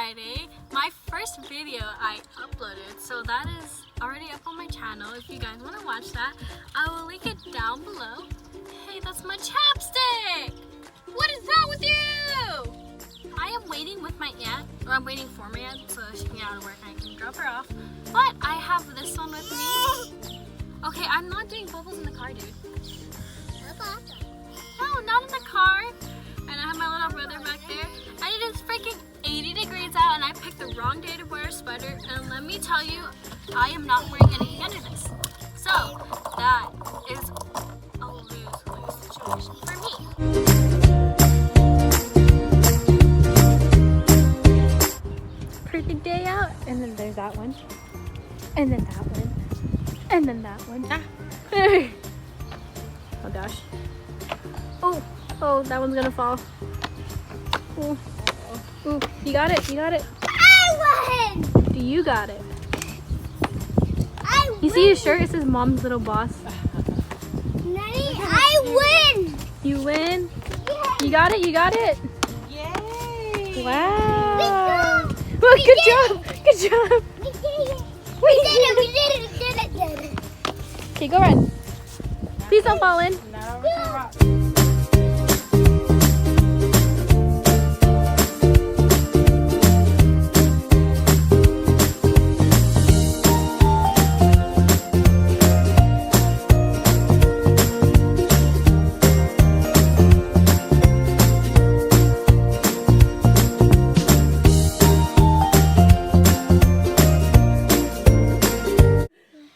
Friday, my first video I uploaded, so that is already up on my channel. If you guys want to watch that, I will link it down below. Hey, that's my chapstick! What is wrong with you? I am waiting with my aunt, or I'm waiting for my aunt so she can get out of work and I can drop her off. But I have this one with me. Okay, I'm not doing bubbles in the car, dude. No, not in the car. And I have my little brother back there. And it is freaking 80 degrees out and I picked the wrong day to wear a sweater. And let me tell you, I am not wearing anything under this. So, that is a lose-lose situation for me. Perfect day out. And then there's that one. And then that one. And then that one. Ah. Oh gosh. Oh, that one's gonna fall. Ooh. Ooh, you got it, you got it. I win! You got it. I win! You see his shirt? It says Mom's Little Boss. Nanny, I win! You win? Yeah. You got it, you got it. Yay! Wow. Well, good job. Good job. We did it! We did it! Okay, go run. Please don't fall in.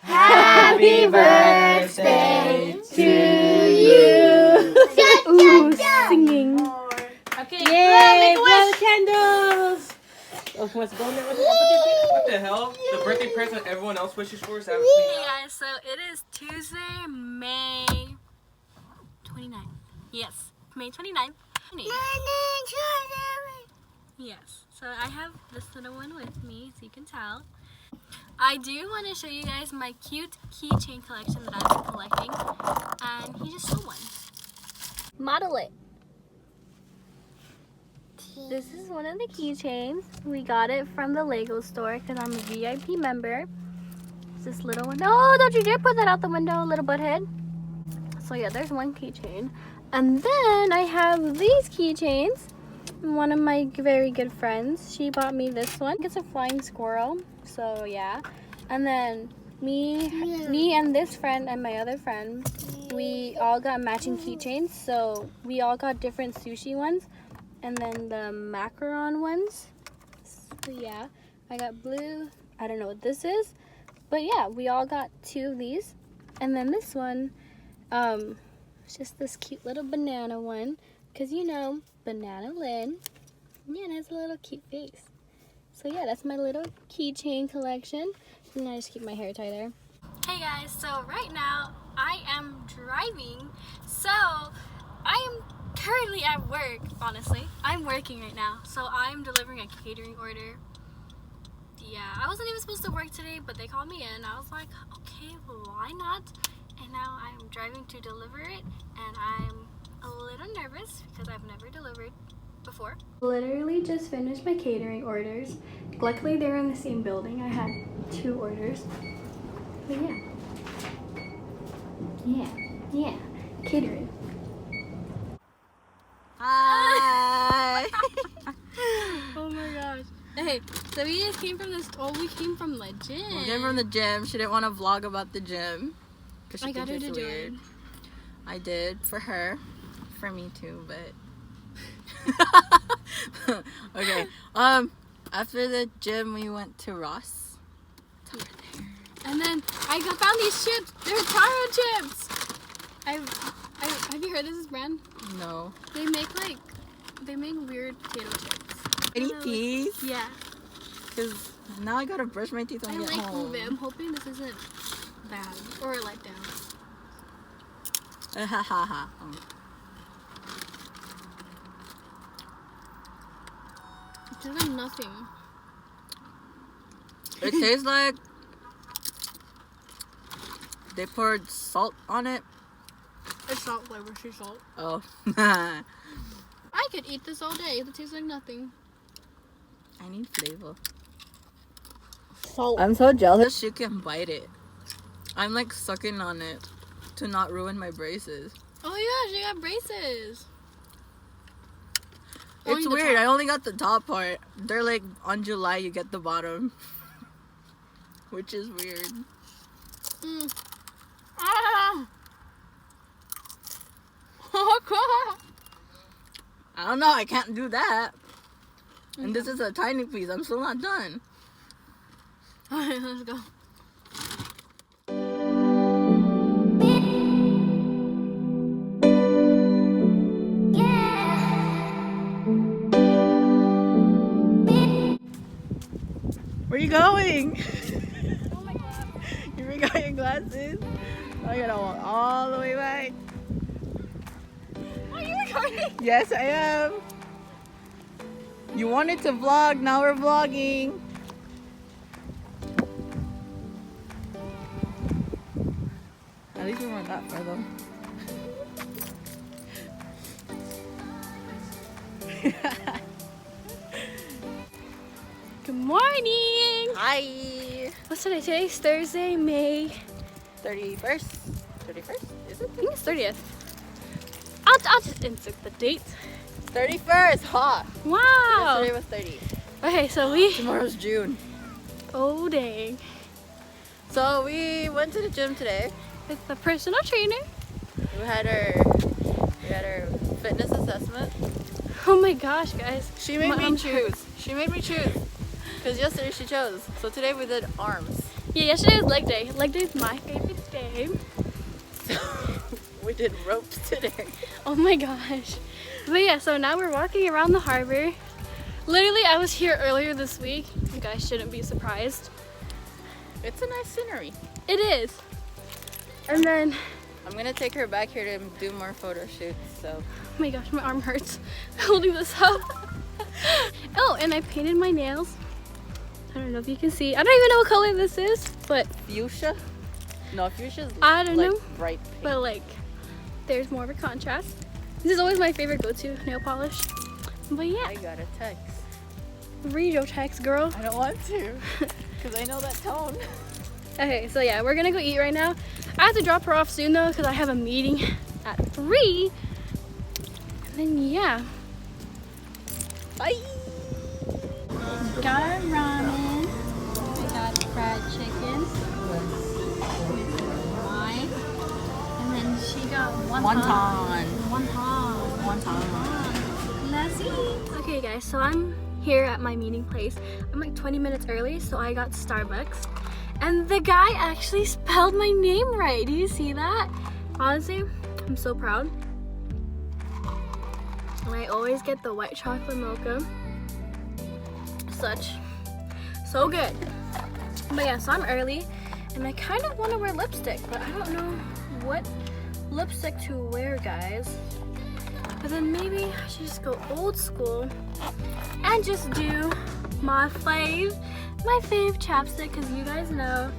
Happy birthday to you! Ooh, singing. Okay, Yay, blow the candles! Oh, what's going there? What the hell? The birthday present everyone else wishes for is having Hey guys, so it is Tuesday, May 29th. Yes, May 29th. Yes, so I have this little one with me, so you can tell. I do want to show you guys my cute keychain collection that I've been collecting, and he just stole one. Model it. This is one of the keychains. We got it from the Lego store because I'm a VIP member. It's this little one. No, don't you dare put that out the window, little butthead. So yeah, there's one keychain. And then I have these keychains. One of my very good friends, she bought me this one. It's a flying squirrel, so yeah. And then me and this friend and my other friend, we all got matching keychains. So we all got different sushi ones, and then the macaron ones. So yeah, I got blue. I don't know what this is, but yeah, we all got 2 of these. And then this one, it's just this cute little banana one, cause you know. Banana Lynn. Yeah, it has a little cute face. So yeah, that's my little keychain collection. And I just keep my hair tied there. Hey guys, so right now I am driving. So I am currently at work, honestly. I'm working right now. So I'm delivering a catering order. Yeah, I wasn't even supposed to work today, but they called me in. I was like, okay, well, why not? And now I'm driving to deliver it, and I'm a little nervous because I've never delivered before. Literally just finished my catering orders. Luckily they're in the same building. I had 2 orders. But yeah, catering. Hi. Oh my gosh. Hey, so we just came from this. Oh, we came from the gym. We came from the gym. She didn't want to vlog about the gym because she I got her thinks to it's do weird. it. I did for her, for me too, but okay. After the gym, we went to Ross. It's over there. And then I found these chips. They're taro chips. Have you heard of this brand? No. They make weird potato chips. Any teeth? Yeah. Because now I gotta brush my teeth when I get like home. ube. I'm hoping this isn't bad or a letdown. It tastes like nothing. It tastes like they poured salt on it. It's salt flavor, sea salt. Oh. I could eat this all day. It tastes like nothing. I need flavor. Salt. I'm so jealous you can bite it. I'm like sucking on it to not ruin my braces. Oh yeah, she got braces. It's Only the weird. top. I only got the top part. They're like on July you get the bottom. Which is weird. Ah. I don't know. I can't do that. And this is a tiny piece. I'm still not done. Alright, let's go. Where are you going? Oh my god. You forgot your glasses? I gotta walk all the way back. Are you recording? Yes, I am. You wanted to vlog, now we're vlogging. At least we weren't that far though. Good morning. Hi. What's today? Today's Thursday, May 31st? 31st? Is it? I think it's 30th. I'll just insert the date. 31st! Ha! Wow. Yesterday was 30. Okay, so we. Tomorrow's June. Oh dang. So we went to the gym today. With the personal trainer. We had our fitness assessment. Oh my gosh, guys. She made My me arms choose. hurt. She made me choose. Because yesterday she chose. So today we did arms. Yeah, yesterday was leg day. Leg day is my favorite day. So we did ropes today. Oh my gosh. But yeah, so now we're walking around the harbor. Literally, I was here earlier this week. You guys shouldn't be surprised. It's a nice scenery. It is. And then, I'm gonna take her back here to do more photo shoots. So oh my gosh, my arm hurts holding this up. Oh, and I painted my nails. I don't know if you can see. I don't even know what color this is, but fuchsia? No, fuchsia's I don't like know. bright pink. but like, there's more of a contrast. This is always my favorite go-to nail polish. But yeah, I got a text. read your text, girl. I don't want to, because I know that tone. Okay, so yeah, we're gonna go eat right now. I have to drop her off soon though, because I have a meeting at 3. And then yeah. Bye! Got our ramen. We got fried chicken with wine. And then she got wonton. Let's eat. Okay guys, so I'm here at my meeting place. I'm like 20 minutes early, so I got Starbucks. And the guy actually spelled my name right. Do you see that? Honestly, I'm so proud. And I always get the white chocolate mocha. So good. But yeah, so I'm early and I kind of want to wear lipstick, but I don't know what lipstick to wear, guys. But then maybe I should just go old school and just do my fave chapstick, because you guys know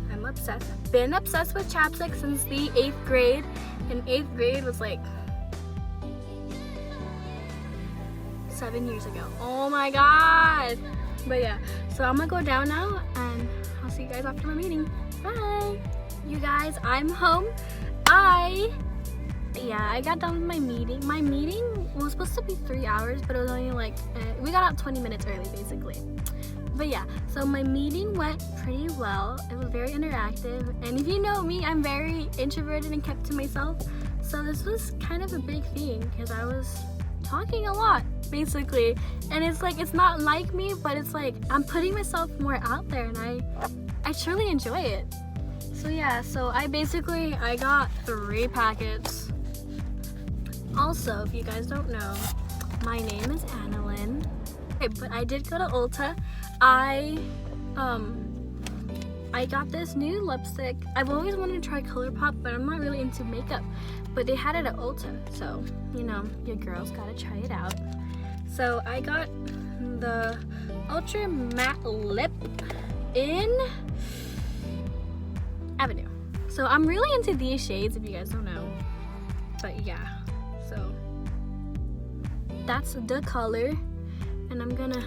I'm obsessed. Been obsessed with chapstick since the 8th grade, and 8th grade was like 7 years ago. Oh my god. But yeah, so I'm gonna go down now and I'll see you guys after my meeting. Bye. You guys, I'm home. I got done with my meeting. My meeting was supposed to be 3 hours, but it was only like, we got out 20 minutes early basically. But yeah, so my meeting went pretty well. It was very interactive. And if you know me, I'm very introverted and kept to myself. So this was kind of a big thing because I was talking a lot basically. And it's like, it's not like me, but it's like I'm putting myself more out there and I truly enjoy it. So yeah, so I got 3 packets. Also, if you guys don't know, my name is Annalyn. Okay, but I did go to Ulta. I got this new lipstick. I've always wanted to try ColourPop, but I'm not really into makeup. But they had it at Ulta, so you know, your girl's gotta try it out. So I got the Ultra Matte Lip in Avenue. So I'm really into these shades, if you guys don't know. But yeah, so that's the color, and I'm gonna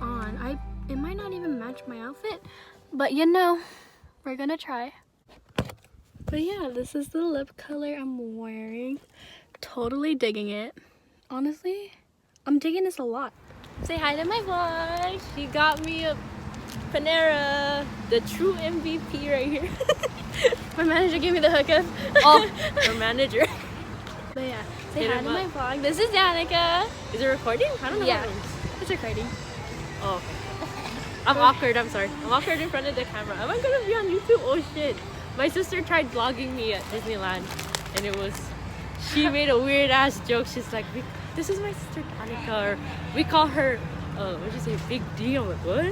on. It might not even match my outfit, but you know, we're gonna try. But yeah, this is the lip color I'm wearing. Totally digging it. Honestly, I'm digging this a lot. Say hi to my vlog. She got me a Panera, the true MVP right here. My manager gave me the hookup. Oh, her manager. But yeah, say Hit hi him to my up. vlog. This is Danica. Is it recording? I don't know. Yeah. How it works. It's recording. Oh, okay. I'm awkward. I'm sorry. I'm awkward in front of the camera. Am I gonna be on YouTube? Oh shit. My sister tried vlogging me at Disneyland, and she made a weird ass joke. She's like, "This is my sister Danica," or we call her, what'd you say, Big D? I'm like, what?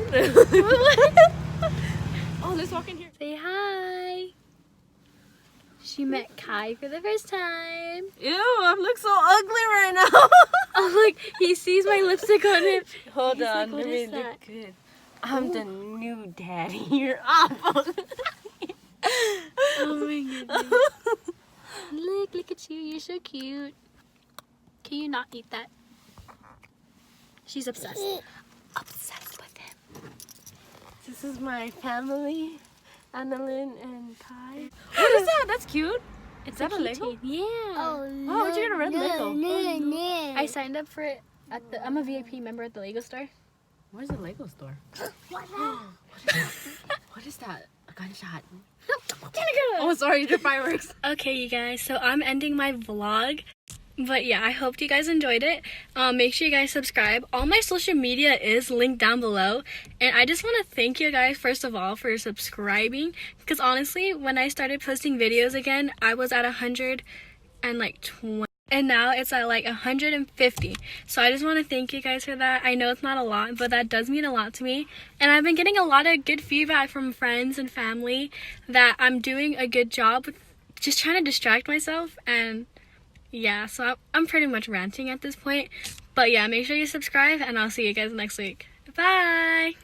Oh, let's walk in here. Say hi. She met Kai for the first time. Ew, I look so ugly right now. Oh, look, he sees my lipstick on him. Hold He's on, like, what let me is look that? good. I'm the new daddy. You're awful. Oh my goodness. Look at you. You're so cute. Can you not eat that? She's obsessed. Obsessed with him. This is my family, Annalyn and Kai. What is that? That's cute. It's that a Lego? keychain. Yeah. Oh, where'd you get a red Lego? I signed up for it at the. I'm a VIP member at the Lego store. Where's the Lego store? What is that? A gunshot. Oh, sorry, the fireworks. Okay, you guys. So I'm ending my vlog. But yeah, I hope you guys enjoyed it. Make sure you guys subscribe. All my social media is linked down below. And I just want to thank you guys, first of all, for subscribing. Because honestly, when I started posting videos again, I was at 120. And now it's at like 150. So I just want to thank you guys for that. I know it's not a lot, but that does mean a lot to me. And I've been getting a lot of good feedback from friends and family that I'm doing a good job with just trying to distract myself. And yeah, so I'm pretty much ranting at this point. But yeah, make sure you subscribe and I'll see you guys next week. Bye!